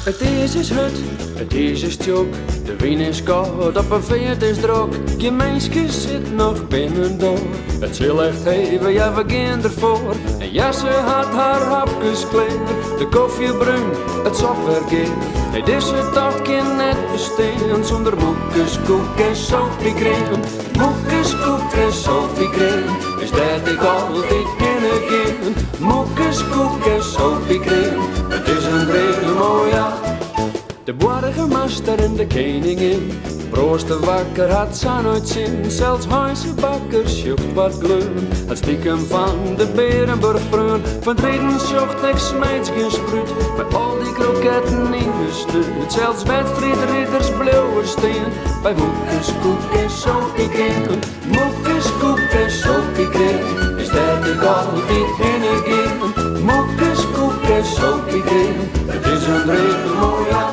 Het is hut, het is tjok, de wien is koud, op een veert is druk. Je meisje zit nog binnen door. Het zal echt even, ja we gaan ervoor. En ja, ze had haar hapjes kleer, de koffie bruin, het sopwerk. Het is het toch geen net bestaan zonder moekes, koek en sopie-crème. Moekes, koek en sopie-crème, is dat ik altijd ken. Moekes, koek en sopie-crème, het is een hele mooie. De borgmeester en de koningin, proosten wakker had ze nooit zin. Zelfs huizenbakker sjocht wat gleur, het stiekem van de Berenburgbrun. Van treden zocht ik smijts geen spruit, met al die kroketten ingestuurd. Zelfs wedstrijdridders bleven steen, bij moekes, koek en sopie-crème. Moekes, koek en sopie-crème, is dat ik altijd heen again. Moekes, koek en sopie-crème, het is een hele mooie.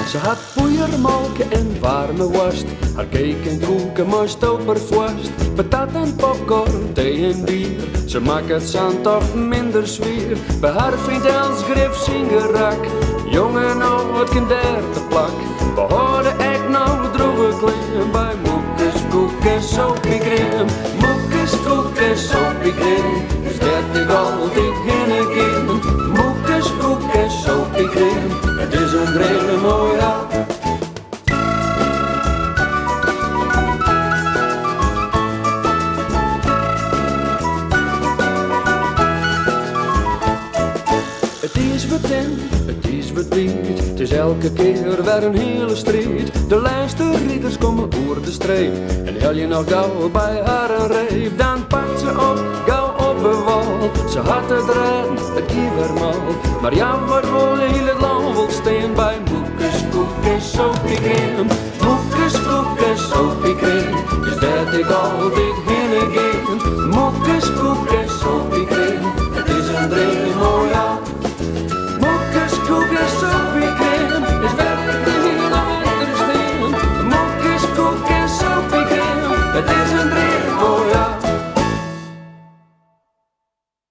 Ze had poeiermalken en warme worst, haar cake en koeken moest overvast. Patat en popcorn, thee en bier, ze maakt het zand toch minder zwier. Bij haar vriend Els grif zijn gerak, jongen nou het kind te plak. We hoorden echt nou droge kleren bij moekes, koek en sopie-crème. Moekes, koek en sopie-crème, dus dat ik altijd heen again. Moekes, koek en sopie-crème, het is een hele mooie. Het is wat in, het is wat niet, het is elke keer weer een hele strijd. De laatste ridders komen oer de streep, en hel je nog gauw bij haar een reep. Dan pakt ze op, gauw op een wal, ze had het red, het kievermal. Maar ja, wat wil heel het land wil steen bij moekes, koek en sopie-crème. Moekes, koek en sopie-crème, is dat ik altijd heen again. Moekes, koek en sopie-crème, het is een hele mooie.